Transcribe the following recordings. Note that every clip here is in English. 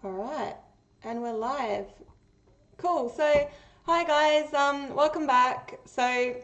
All right, and we're live. Cool. So, hi guys. Welcome back. So,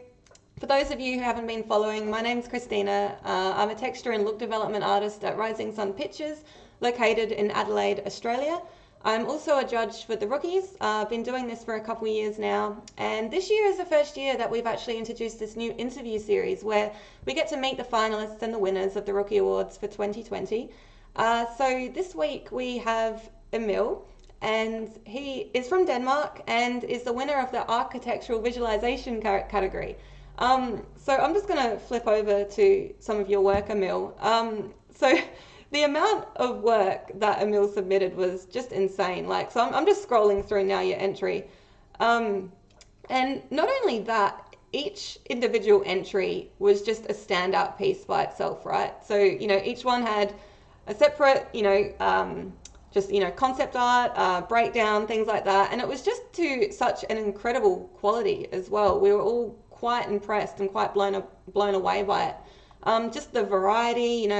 for those of you who haven't been following, my name's Christina. I'm a texture and look development artist at Rising Sun Pictures, located in Adelaide, Australia. I'm also a judge for the rookies. I've been doing this for a couple of years now, and this year is the first year that we've actually introduced this new interview series where we get to meet the finalists and the winners of the Rookie Awards for 2020. So this week we have Emil, and he is from Denmark and is the winner of the architectural visualization category. So I'm just going to flip over to some of your work, Emil. So the amount of work that Emil submitted was just insane. So I'm just scrolling through now your entry. Um, and not only that, each individual entry was just a standout piece by itself, right? So, each one had a separate, just, concept art, breakdown, things like that. And it was just to such an incredible quality as well. We were all quite impressed and quite blown away by it. Just the variety,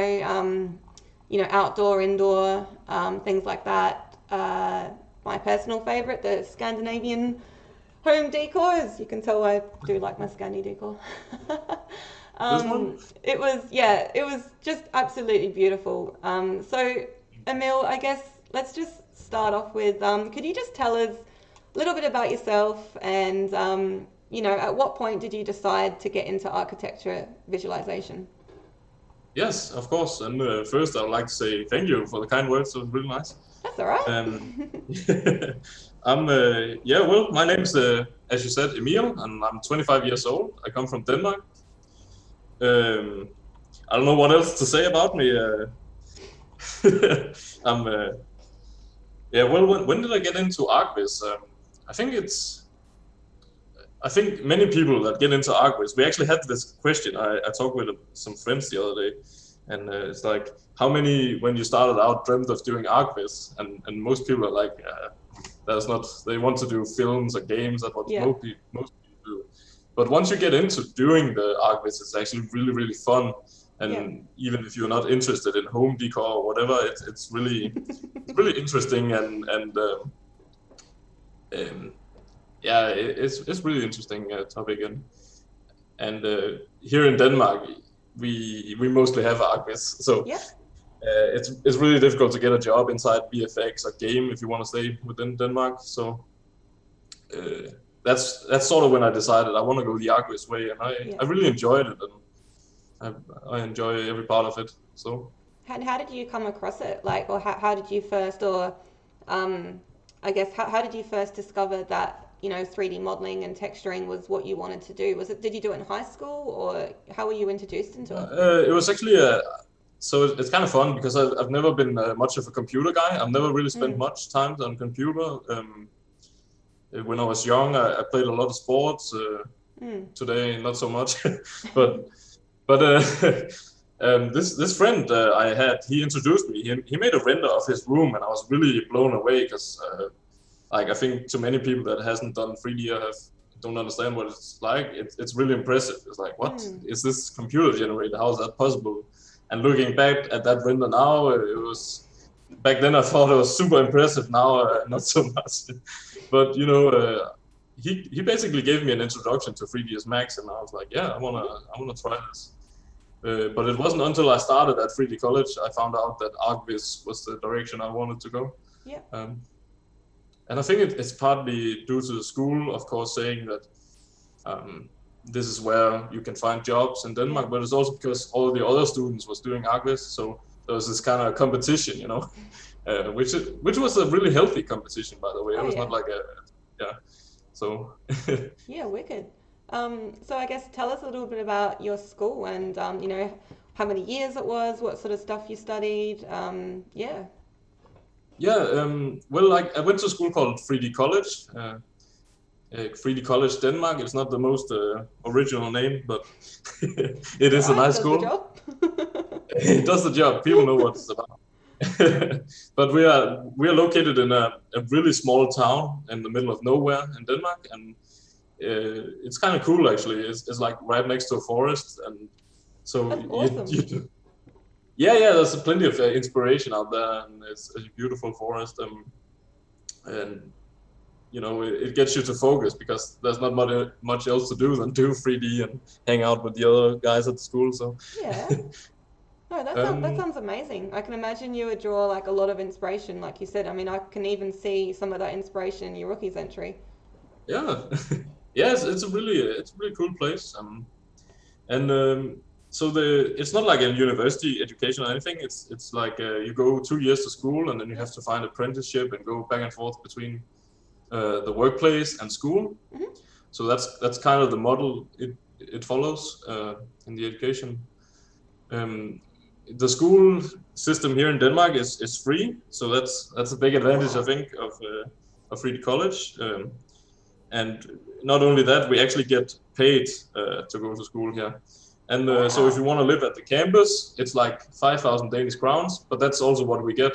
outdoor, indoor, things like that. My personal favorite, the Scandinavian home decor, as you can tell, I do like my Scandi decor. This one? It was just absolutely beautiful. So, Emil, I guess let's just start off with, could you just tell us a little bit about yourself and, at what point did you decide to get into architecture visualization? Yes, of course. And first, I'd like to say thank you for the kind words. It was really nice. That's all right. Um, well, my name's, as you said, Emil, and I'm 25 years old. I come from Denmark. Um, I don't know what else to say about me. I'm, when did I get into archviz? I think I think many people that get into archviz, we actually had this question. I talked with some friends the other day, and it's like, how many, when you started out, dreamt of doing archviz? And most people are like, that's not, they want to do films or games. That's what Yeah. most people do. But once you get into doing the archviz, it's actually really, really fun. Yeah. And even if you're not interested in home decor or whatever, it's really interesting and yeah, it's really interesting topic and here in Denmark we mostly have archviz, so Yeah. it's really difficult to get a job inside VFX or game if you want to stay within Denmark. So uh, that's sort of when I decided I want to go the archviz way, and Yeah. I really enjoyed it, and I enjoy every part of it. So How did you come across it? Or how did you first, or I guess, how did you first discover that, 3D modeling and texturing was what you wanted to do? Did you do it in high school, or how were you introduced into it? it was actually so it's kind of fun because I've never been much of a computer guy. I've never really spent Mm, much time on computer. When I was young, I played a lot of sports. mm. Today, not so much, but this friend I had, he introduced me. He made a render of his room, and I was really blown away because like I think to many people that hasn't done 3D or don't understand what it's like. It's really impressive. It's like, what Mm. is this computer generated? How is that possible? And looking back at that render now, it was back then I thought it was super impressive. Now not so much. But he basically gave me an introduction to 3ds Max, and I was like, yeah, I wanna try this. But it wasn't until I started at 3D College I found out that archviz was the direction I wanted to go. Yeah. Um, and I think it's partly due to the school, of course, saying that this is where you can find jobs in Yeah. Denmark, but it's also because all the other students was doing archviz, so there was this kind of competition, which was a really healthy competition, by the way. It Oh was yeah. not like a yeah. So Yeah, wicked. So I guess tell us a little bit about your school and how many years it was, what sort of stuff you studied. Yeah. yeah, well, like I went to a school called 3D College. 3D College Denmark. It's not the most original name, but it It's all is a right, nice does the school. job. It does the job. People know what it's about. But we are located in a really small town in the middle of nowhere in Denmark, and it's kind of cool actually. It's like right next to a forest, and so That's awesome. yeah, there's plenty of inspiration out there, and it's a beautiful forest, and it gets you to focus because there's not much else to do than do 3D and hang out with the other guys at the school. So, Yeah. No, that um, sounds amazing. I can imagine you would draw like a lot of inspiration, like you said. I mean, I can even see some of that inspiration in your rookies entry. yeah, yeah, it's a really cool place. And so it's not like a university education or anything. It's like you go 2 years to school, and then you have to find apprenticeship and go back and forth between the workplace and school. Hmm. So that's kind of the model it follows in the education. Um, the school system here in Denmark is free, so that's a big advantage, I Wow. think, of free college. And not only that, we actually get paid to go to school here. And so if you Wow. want to live at the campus, it's like 5,000 Danish crowns, but that's also what we get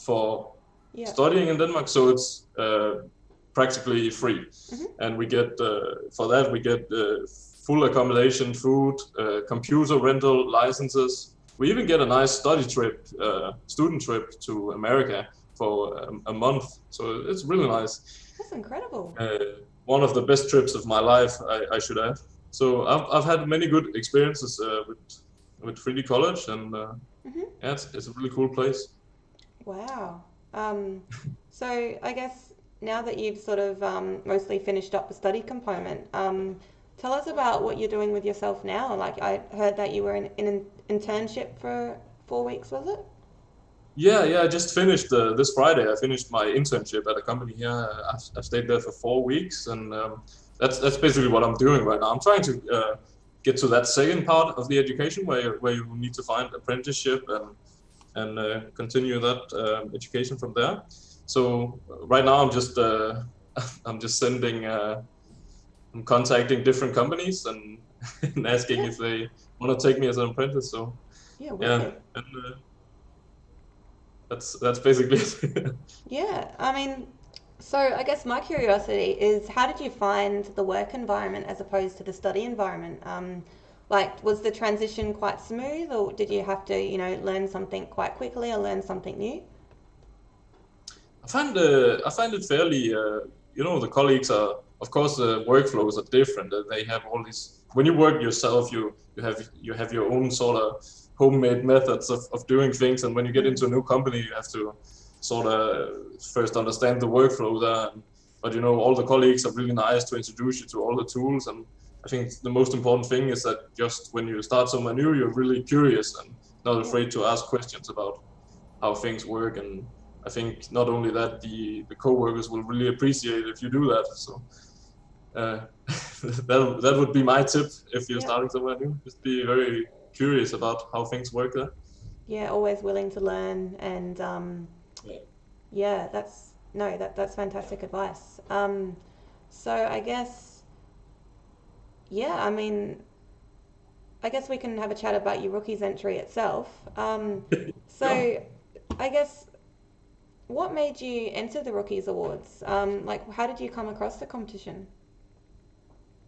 for Yeah. studying in Denmark. So it's practically free. Hmm. And we get, for that, we get full accommodation, food, computer rental licenses. We even get a nice study trip, student trip to America for a month. So it's really nice. That's incredible. One of the best trips of my life, I should add. So I've had many good experiences with 3D College, and Hmm. yeah, it's a really cool place. Wow. So I guess now that you've sort of mostly finished up the study component, tell us about what you're doing with yourself now. Like I heard that you were in an internship for 4 weeks, was it? Yeah, I just finished this Friday. I finished my internship at a company here. I've stayed there for 4 weeks, and that's basically what I'm doing right now. I'm trying to get to that second part of the education where you need to find apprenticeship and continue that education from there. So right now I'm just sending I'm contacting different companies and asking Yeah. if they want to take me as an apprentice. So Yeah, yeah, wicked. and that's basically it. Yeah, I mean, so I guess my curiosity is how did you find the work environment as opposed to the study environment? Like, was the transition quite smooth, or did you have to, learn something quite quickly or learn something new? I find it fairly the colleagues are, of course, the workflows are different. They have all these, when you work yourself, you have your own sort of homemade methods of doing things, and when you get Mm. into a new company, you have to sort of first understand the workflow there. But all the colleagues are really nice to introduce you to all the tools, and I think the most important thing is that just when you start somewhere new, you're really curious and not Yeah. afraid to ask questions about how things work. And I think not only that, the co-workers will really appreciate if you do that. So uh, that would be my tip if you're Yeah. starting somewhere new. Just be very curious about how things work there. Yeah, always willing to learn and Yeah. yeah, that's no, that's fantastic advice. So I guess yeah, I guess we can have a chat about your rookies entry itself. Yeah. So I guess what made you enter the Rookies Awards? Like, how did you come across the competition?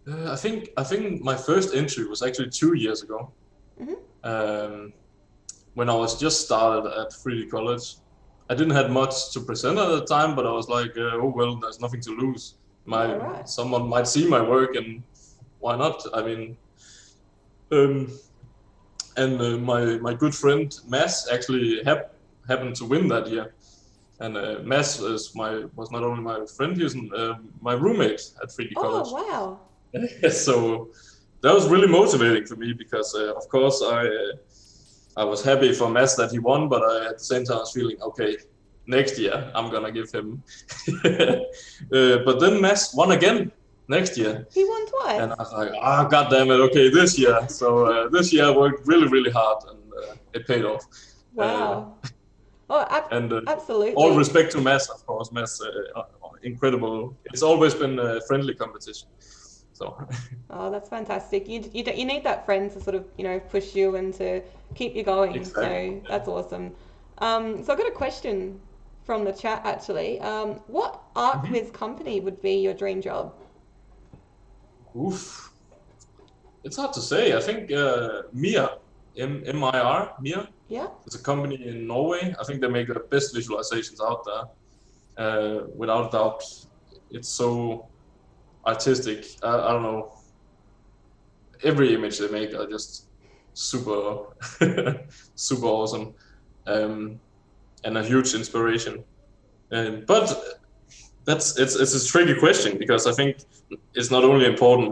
I think my first entry was actually 2 years ago. Hmm. Um, when I was just started at 3D College. I didn't have much to present at the time, but I was like, oh well, there's nothing to lose. Yeah, right. Someone might see my work, and why not? I mean, um, and my good friend Mads actually happened to win that year. And Mads was not only my friend, he was my roommate at 3D Oh, College. wow. So that was really motivating for me because, of course, I was happy for Mads that he won, but at the same time I was feeling, okay, next year I'm gonna give him. But then Mads won again next year, He won and I twice. was like, ah, god damn it, okay, this year. So this year I worked really, really hard, and it paid off. Uh, Wow. Oh, and all absolutely. respect to Mads, of course. Mads, incredible. It's always been a friendly competition. So Oh, that's fantastic. You need that friend to sort of, push you and to keep you going. exactly. So that's awesome. So I've got a question from the chat actually. What art Mhm. quiz company would be your dream job? Oof. It's hard to say. I think Mia, Mir, Mia. Yeah. It's a company in Norway. I think they make the best visualizations out there. Without doubt, it's so artistic. I don't know. Every image they make are just super, super awesome, and a huge inspiration. But it's a tricky question because I think it's not only important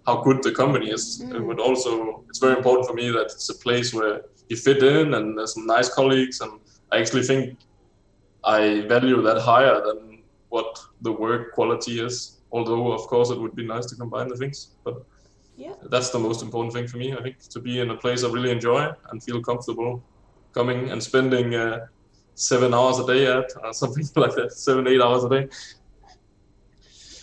how good the company is, but also it's very important for me that it's a place where you fit in and there's some nice colleagues, and I actually think I value that higher than what the work quality is. Although of course it would be nice to combine the things, but Yeah. that's the most important thing for me. I think to be in a place I really enjoy and feel comfortable coming and spending 7 hours a day at something like that, 7-8 hours a day.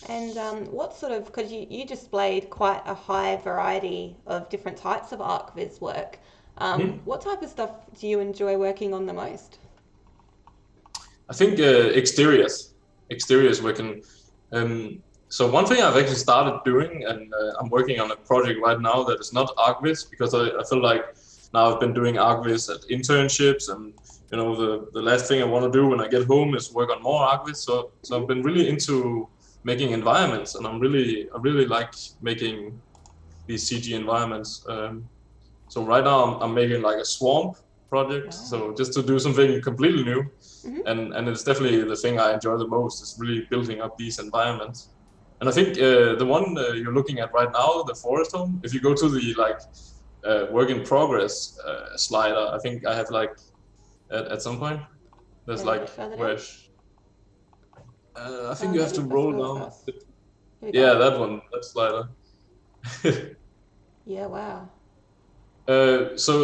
And what sort of, because you displayed quite a high variety of different types of archviz work. Mhm. What type of stuff do you enjoy working on the most? I think exteriors working. So one thing I've actually started doing, and I'm working on a project right now that is not archviz, because I feel like now I've been doing archviz at internships, and the last thing I want to do when I get home is work on more archviz. So I've been really into making environments, and I really like making these CG environments. So right now I'm making like a swamp project, Wow. so just to do something completely new. Mm-hmm. And it's definitely the thing I enjoy the most, is really building up these environments. And I think the one you're looking at right now, the forest home, if you go to the work in progress slider, I think I have at some point there's A little bit further where down. I think you have Maybe to if I roll scroll down. across. Here we Yeah, go. that one, that slider. Yeah, wow. So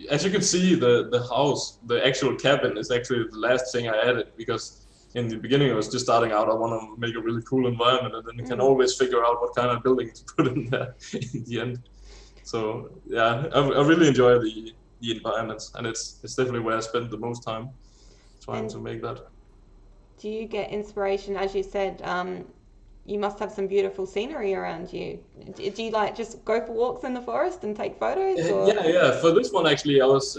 as you can see, the house, the actual cabin, is actually the last thing I added, because in the beginning I was just starting out. I want to make a really cool environment, and then you can always figure out what kind of building to put in there in the end. So yeah, I really enjoy the environments, and it's definitely where I spend the most time trying And to make that. do you get inspiration, as you said, you must have some beautiful scenery around you. Do you like just go for walks in the forest and take photos, or? Yeah. For this one, actually, I was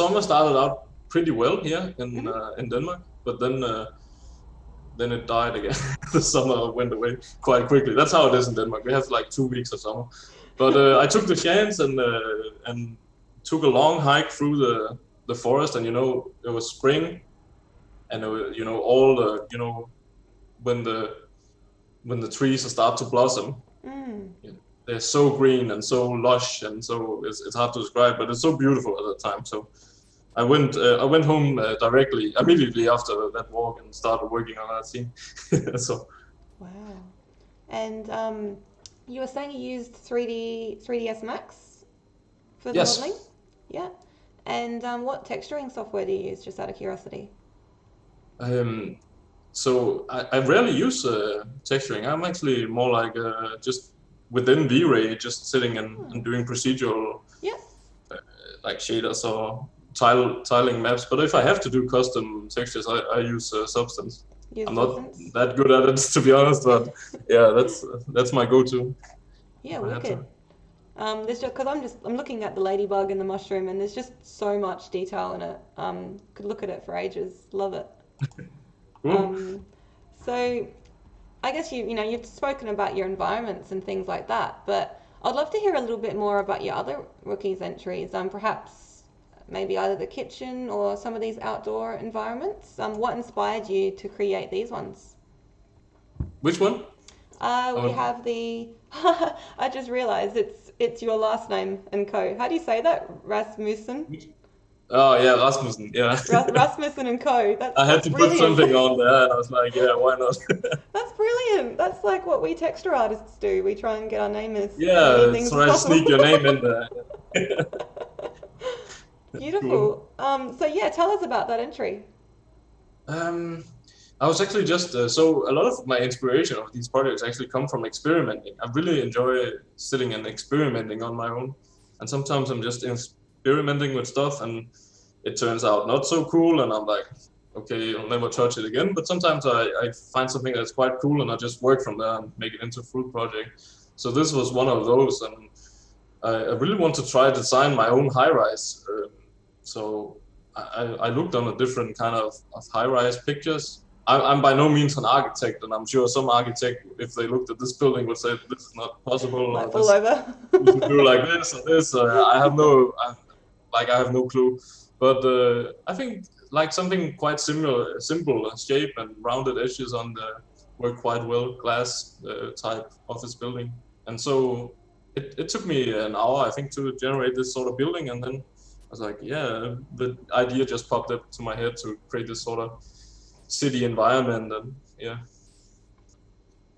summer started out pretty well here Mhm. in Denmark, but then it died again. The summer went away quite quickly. That's how it is in Denmark. We have like 2 weeks of summer. But I took the chance and took a long hike through the forest, and it was spring, and it was, all the when the trees start to blossom. Mm. They're so green and so lush, and so it's hard to describe, but it's so beautiful at the time. So I went home directly, immediately after that walk, and started working on that scene. So Wow. And you were saying you used 3ds Max for the modeling? yes, Yeah. And what texturing software do you use, just out of curiosity? um, so I rarely use texturing. I'm actually more like just within V-Ray, just sitting and Oh, doing procedural yeah. like shaders or tiling maps. But if I have to do custom textures, I use Substance. Use I'm not Substance? that good at it, to be honest, but yeah, that's my go-to Yeah, if I had wicked. to. There's just because I'm looking at the ladybug and the mushroom, and there's just so much detail in it. Could look at it for ages. Love it. Cool. Um, so I guess you've spoken about your environments and things like that, but I'd love to hear a little bit more about your other rookies entries. Perhaps maybe either the kitchen or some of these outdoor environments. What inspired you to create these ones? Which one? We Oh, have the. I just realised it's your last name and co. How do you say that? Rasmussen. oh yeah, Rasmussen. Yeah, Rasmussen and co. That's I had that's to put brilliant. something on there, and I was like, yeah, why not? That's brilliant. That's like what we texture artists do. We try and get our name as many Yeah, things as try to possible. sneak your name in there. Cool. Beautiful. So yeah, tell us about that entry. Um, I was actually just so a lot of my inspiration of these projects actually come from experimenting. I really enjoy sitting and experimenting on my own, and sometimes I'm just experimenting with stuff, and it turns out not so cool, and I'm like, okay, I'll never touch it again. But sometimes I find something that's quite cool, and I just work from there and make it into a full project. So this was one of those, and I really want to try to design my own high-rise. So I looked on a different kind of high-rise pictures. I'm by no means an architect, and I'm sure some architect, if they looked at this building, would say this is not possible, or Might fall this over. you should do like this or this. I have no clue. But I think like something quite similar, simple shape and rounded edges on the work quite well, glass type office building. And so it took me an hour, I think, to generate this sort of building. And then I was like, yeah, the idea just popped up to my head to create this sort of city environment. And yeah.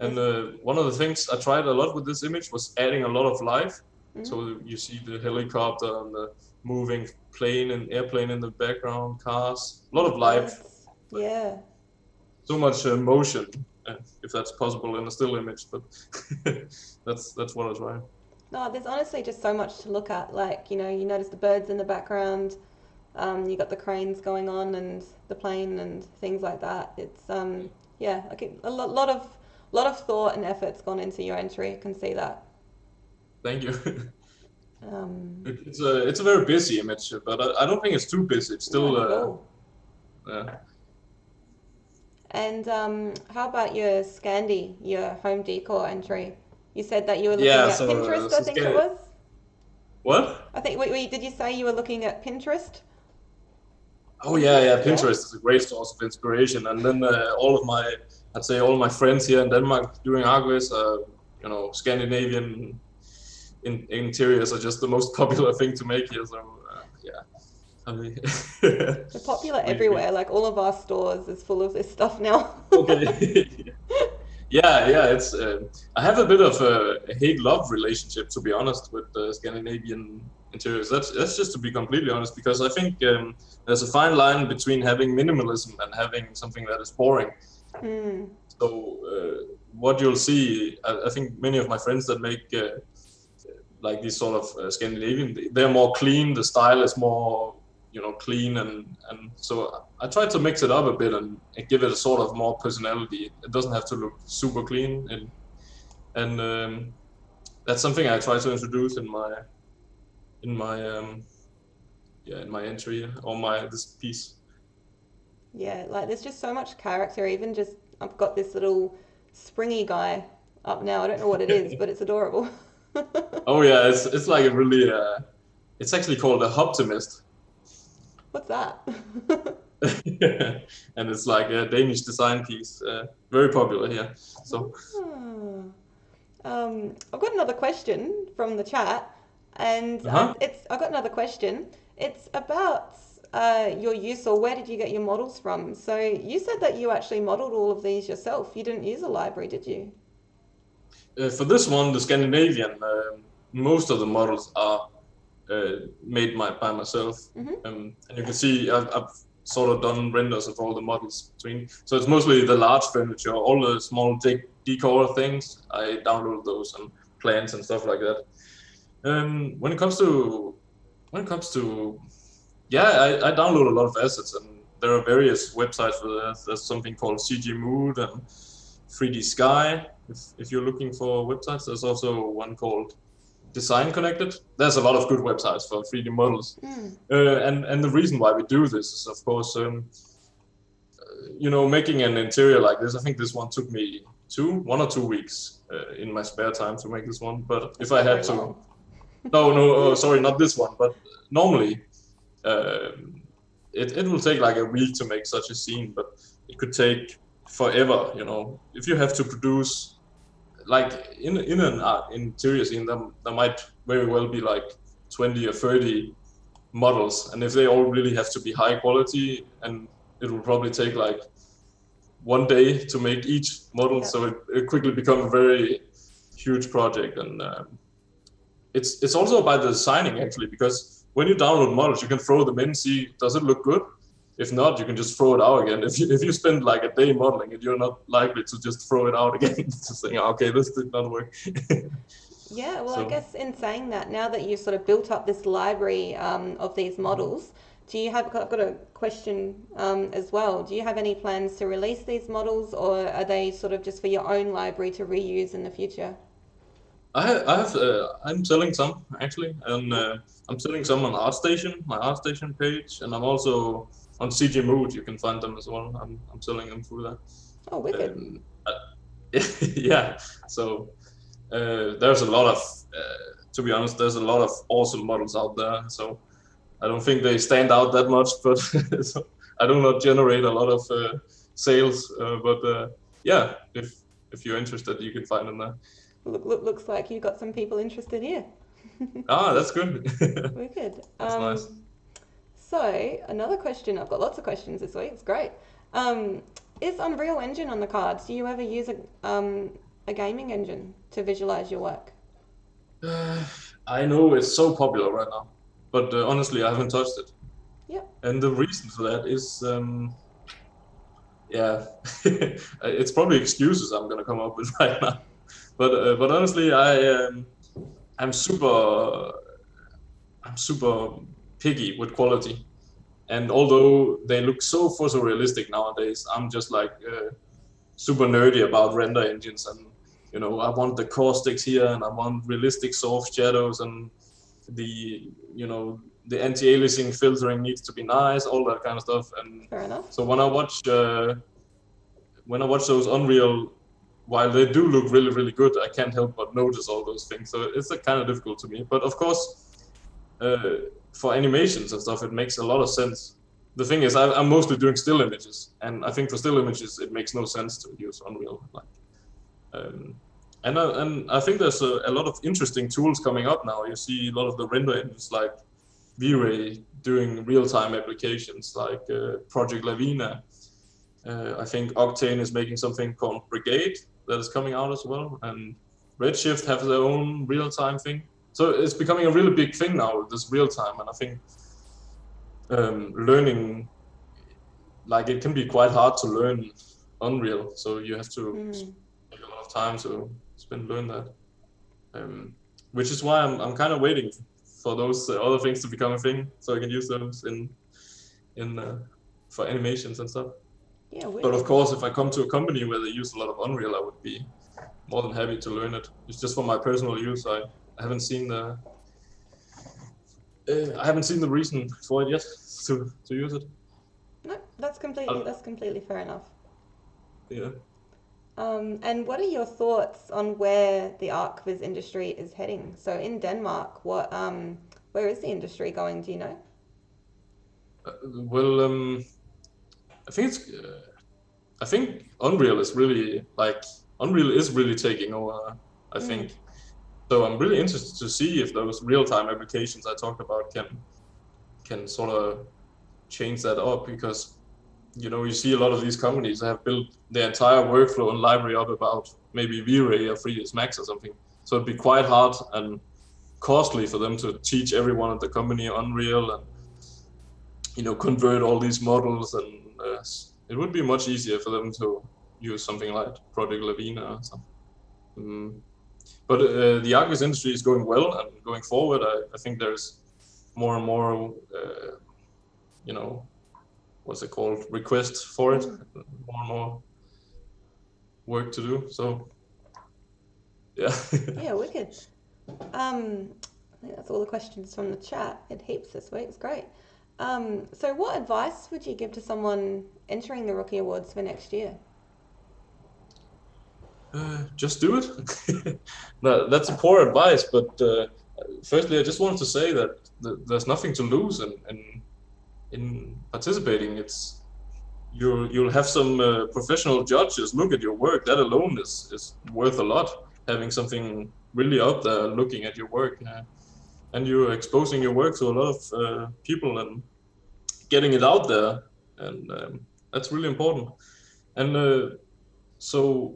And one of the things I tried a lot with this image was adding a lot of life. Mm-hmm. So you see the helicopter and the moving plane and airplane in the background, cars, a lot of life. Yeah. So much motion, if that's possible in a still image, but that's what I try. No, there's honestly just so much to look at. Like, you notice the birds in the background, you got the cranes going on and the plane and things like that. It's yeah, okay, a lot of thought and effort's gone into your entry. I can see that. Thank you. Um, It's a very busy image, but I don't think it's too busy. It's still cool. yeah. And how about your Scandi, your home decor entry? You said that you were looking at Pinterest, I think it was. What? I think, wait, did you say you were looking at Pinterest? Oh yeah. Pinterest is a great source of inspiration, and then I'd say all my friends here in Denmark doing archviz, Scandinavian interiors are just the most popular thing to make here. So yeah, I mean, They're popular everywhere. Like all of our stores is full of this stuff now. Okay. Yeah. It's I have a bit of a hate-love relationship, to be honest, with the Scandinavian interiors. That's just to be completely honest, because I think there's a fine line between having minimalism and having something that is boring. Mm. So what you'll see, I think many of my friends that make like these sort of Scandinavian, they're more clean. The style is more clean, and so I tried to mix it up a bit and give it a sort of more personality. It doesn't have to look super clean, and that's something I try to introduce in my entry or this piece. Yeah, like there's just so much character. Even just I've got this little springy guy up now. I don't know what it is, but it's adorable. Oh yeah, it's like a really it's actually called a hobbyist. What's that? And it's like a Danish design piece, very popular here. So I've got another question from the chat, and I've got another question. It's about your use, or where did you get your models from? So you said that you actually modeled all of these yourself. You didn't use a library, did you? For this one, the Scandinavian, most of the models are made by myself. Mm-hmm. And you can see I've sort of done renders of all the models between. So it's mostly the large furniture, all the small decor things. I download those and plants and stuff like that. When it comes to I download a lot of assets, and there are various websites for that. There's something called CG Mood and 3D Sky. If you're looking for websites, there's also one called Design Connected. There's a lot of good websites for 3D models. And the reason why we do this is, of course, making an interior like this. I think this one took me 1 or 2 weeks in my spare time to make this one. But if I had to, sorry, not this one. But normally, it will take like a week to make such a scene, but it could take forever. If you have to produce, like in an interior scene, there might very well be like 20 or 30 models, and if they all really have to be high quality, and it will probably take like 1 day to make each model, so it quickly becomes a very huge project. And it's also about the designing, actually, because when you download models, you can throw them in, see does it look good. If not, you can just throw it out again. If you spend like a day modeling it, you're not likely to just throw it out again to say, okay, this did not work. Yeah, well, I guess in saying that, now that you've sort of built up this library of these models, I've got a question as well. Do you have any plans to release these models, or are they sort of just for your own library to reuse in the future? I'm selling some actually, and I'm selling some on ArtStation, my ArtStation page, and I'm also on CG Mood. You can find them as well. I'm selling them through that. Oh, wicked. Yeah. So there's a lot of, to be honest, there's a lot of awesome models out there. So I don't think they stand out that much, but so I do not generate a lot of sales. But yeah, if you're interested, you can find them there. Looks like you got some people interested here. Ah, that's good. Wicked. That's nice. So another question. I've got lots of questions this week. It's great. Is Unreal Engine on the cards? Do you ever use a gaming engine to visualize your work? I know it's so popular right now, but honestly, I haven't touched it. Yep. And the reason for that is, yeah, it's probably excuses I'm gonna come up with right now. But honestly, I'm super picky with quality. And although they look so photorealistic nowadays, I'm just like super nerdy about render engines, and I want the caustics here, and I want realistic soft shadows, and the the anti-aliasing filtering needs to be nice, all that kind of stuff. And Fair enough. so when I watch those Unreal, while they do look really, really good, I can't help but notice all those things. So it's kind of difficult to me. But of course, for animations and stuff, it makes a lot of sense. The thing is, I'm mostly doing still images, and I think for still images, it makes no sense to use Unreal. And I think there's a lot of interesting tools coming up now. You see a lot of the render engines like V-Ray doing real-time applications like Project Lavina. I think Octane is making something called Brigade that is coming out as well, and Redshift have their own real-time thing. So it's becoming a really big thing now, this real-time, and I think learning, like, it can be quite hard to learn Unreal, so you have to take a lot of time to learn that. Which is why I'm kind of waiting for those other things to become a thing, so I can use those in for animations and stuff. Yeah, but of course, if I come to a company where they use a lot of Unreal, I would be more than happy to learn it. It's just for my personal use. I haven't seen the reason for it yet to use it. No, that's completely fair enough. Yeah. And what are your thoughts on where the archviz industry is heading? So in Denmark, where is the industry going? Do you know? Well, I think Unreal is really taking over. I think so. I'm really interested to see if those real-time applications I talked about can sort of change that up, because you see a lot of these companies that have built their entire workflow and library up about maybe V-Ray or 3ds Max or something. So it'd be quite hard and costly for them to teach everyone at the company Unreal and convert all these models, and it would be much easier for them to use something like Project Lavina or something. But the archviz industry is going well, and going forward, I think there's more and more, what's it called, requests for it, more and more work to do. So, yeah. Yeah, wicked. I think that's all the questions from the chat. Had heaps this week. It's great. So what advice would you give to someone entering the Rookie Awards for next year? Just do it. No, that's a poor advice, but firstly, I just wanted to say that there's nothing to lose in participating. You'll have some professional judges look at your work. That alone is worth a lot. Having something really out there looking at your work, and you're exposing your work to a lot of people and getting it out there, and that's really important. And so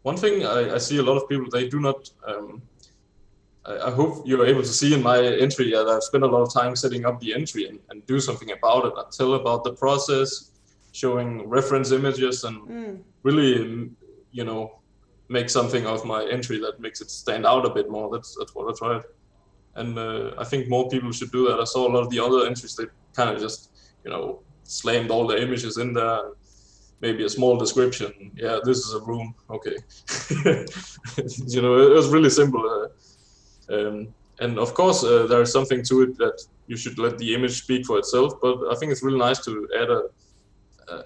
one thing I see a lot of people, they do not. I hope you're able to see in my entry that I've spent a lot of time setting up the entry and do something about it. I tell about the process, showing reference images, and really, make something of my entry that makes it stand out a bit more. That's what I tried. And I think more people should do that. I saw a lot of the other entries, they kind of just, slammed all the images in there. maybe a small description. Yeah, this is a room. Okay. You know, it was really simple. And of course, there is something to it that you should let the image speak for itself. But I think it's really nice to add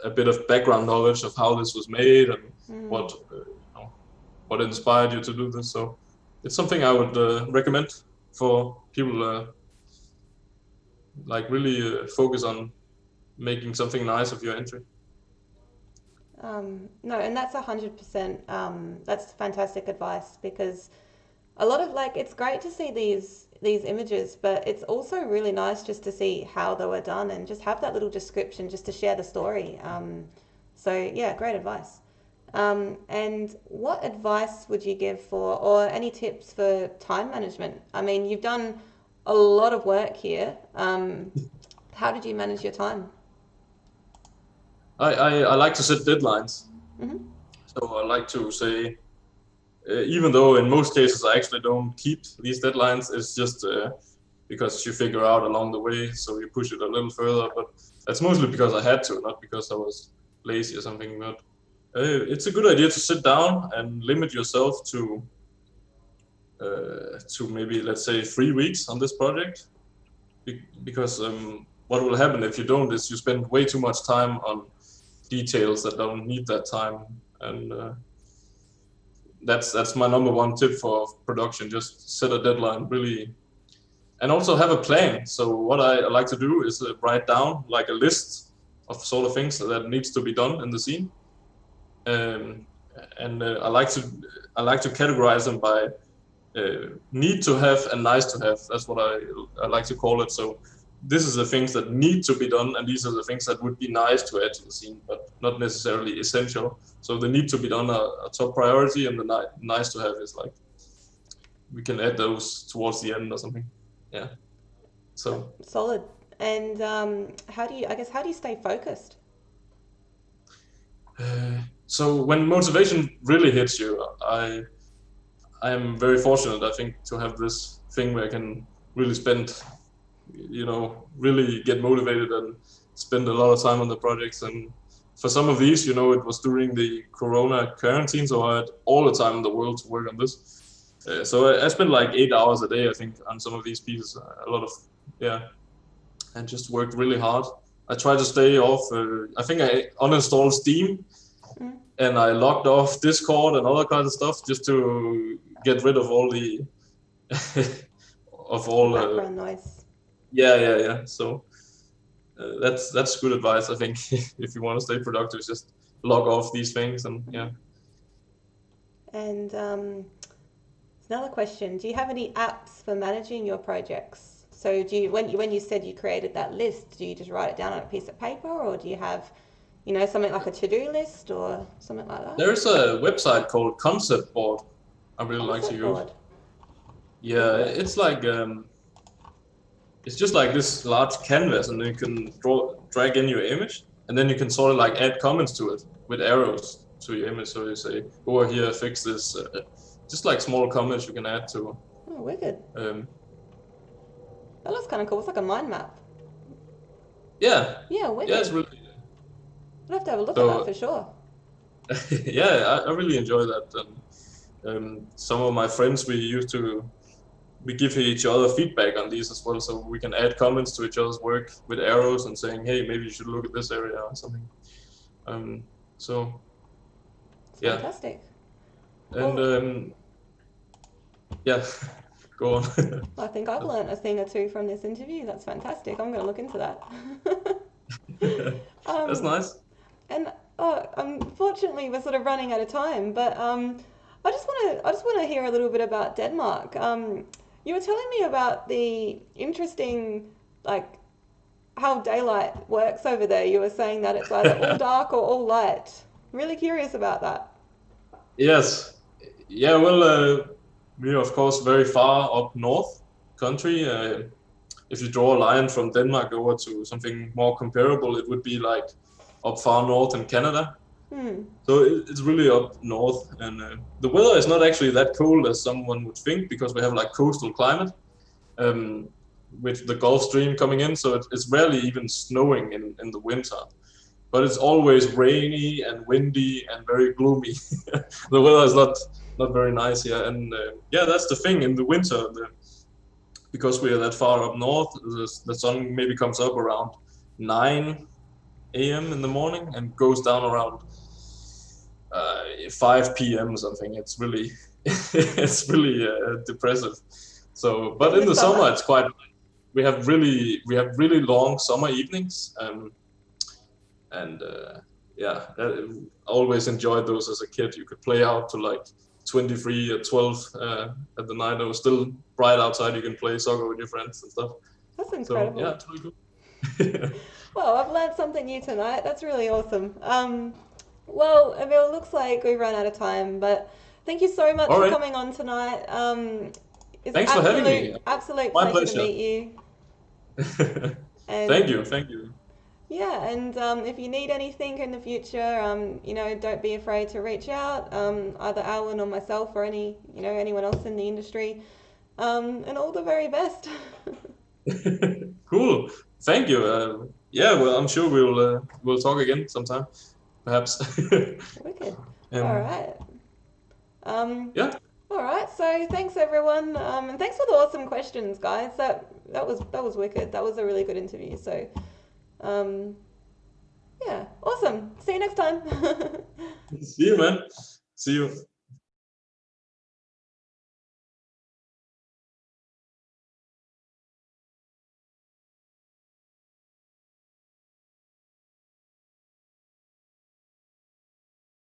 a bit of background knowledge of how this was made and what you know, what inspired you to do this. So it's something I would recommend for people like really focus on making something nice of your entry. No, and that's 100%. That's fantastic advice because a lot of like it's great to see these images, but it's also really nice just to see how they were done and just have that little description just to share the story. So yeah, great advice. And what advice would you give for, or any tips for time management? I mean, you've done a lot of work here. How did you manage your time? I like to set deadlines. Hmm. So I like to say, even though in most cases I actually don't keep these deadlines, it's just because you figure out along the way, so you push it a little further. But that's mostly because I had to, not because I was lazy or something. But it's a good idea to sit down and limit yourself to maybe, let's say, 3 weeks on this project, because what will happen if you don't is you spend way too much time on details that don't need that time, and that's my number one tip for production. Just set a deadline really, and also have a plan. So what I like to do is write down like a list of sort of things that needs to be done in the scene, um, and I like to categorize them by need to have and nice to have. That's what I like to call it. So this is the things that need to be done, and these are the things that would be nice to add to the scene, but not necessarily essential. So the need to be done are a top priority, and the nice to have is like we can add those towards the end or something. Yeah. So Solid. And how do you stay focused? so when motivation really hits you, I am very fortunate, I think, to have this thing where I can really spend, you know, really get motivated and spend a lot of time on the projects. And for some of these, you know, it was during the Corona quarantine, so I had all the time in the world to work on this. So I spent like 8 hours a day, I think, on some of these pieces. A lot of, yeah, and just worked really hard. I tried to stay off. I think I uninstalled Steam and I logged off Discord and other kinds of stuff just to get rid of all the of all Background noise. yeah. So that's good advice, I think. If you want to stay productive, just log off these things, and yeah. And another question: do you have any apps for managing your projects? So do you, when you said you created that list, do you just write it down on a piece of paper, or do you have, you know, something like a to-do list or something like that? There's a website called Concept Board I really like to use. Board. Yeah, it's like it's just like this large canvas, and you can drag in your image, and then you can sort of like add comments to it with arrows to your image. So you say, go here, fix this. Just like small comments you can add to. Oh, wicked. Um, That looks kind of cool. It's like a mind map. yeah. Yeah, wicked. Yeah, it's really. I'll have to have a look at that for sure. Yeah, I really enjoy that. And some of my friends, we give each other feedback on these as well, so we can add comments to each other's work with arrows and saying, hey, maybe you should look at this area or something. So It's yeah, fantastic. and Cool. yeah, go on. I think I've learned a thing or two from this interview. That's fantastic. I'm going to look into that. That's nice. And unfortunately, we're sort of running out of time. But I just want to hear a little bit about Denmark. You were telling me about the interesting, like, how daylight works over there. You were saying that it's either all dark or all light. Really curious about that. Yes. Yeah, well, we are, of course, very far up north country. If you draw a line from Denmark over to something more comparable, it would be like up far north in Canada. So it's really up north, and the weather is not actually that cold as someone would think, because we have like coastal climate with the Gulf Stream coming in, so it's rarely even snowing in the winter. but it's always rainy and windy and very gloomy. The weather is not very nice here, and yeah, that's the thing in the winter. Because we are that far up north, the sun maybe comes up around 9 a.m. in the morning and goes down around 5 p.m. or something. It's really it's really depressive. So, but in the summer it's quite. We have really long summer evenings, and yeah, I always enjoyed those as a kid. You could play out to like 23 or 12 at the night. It was still bright outside. You can play soccer with your friends and stuff. That's incredible. So yeah, it's really cool. Well, I've learned something new tonight. That's really awesome. Well, Emil, it looks like we've run out of time, but thank you so much for coming on tonight. It's Thanks for having me. Absolute My pleasure to meet you. Thank you. Yeah, and if you need anything in the future, you know, don't be afraid to reach out, either Alan or myself or anyone else in the industry. And all the very best. Cool. Thank you. Yeah, well, I'm sure we'll talk again sometime, perhaps. Wicked. All right. Yeah. All right. So thanks everyone, and thanks for the awesome questions, guys. That was wicked. That was a really good interview. So, yeah, awesome. See you next time. See you, man. See you.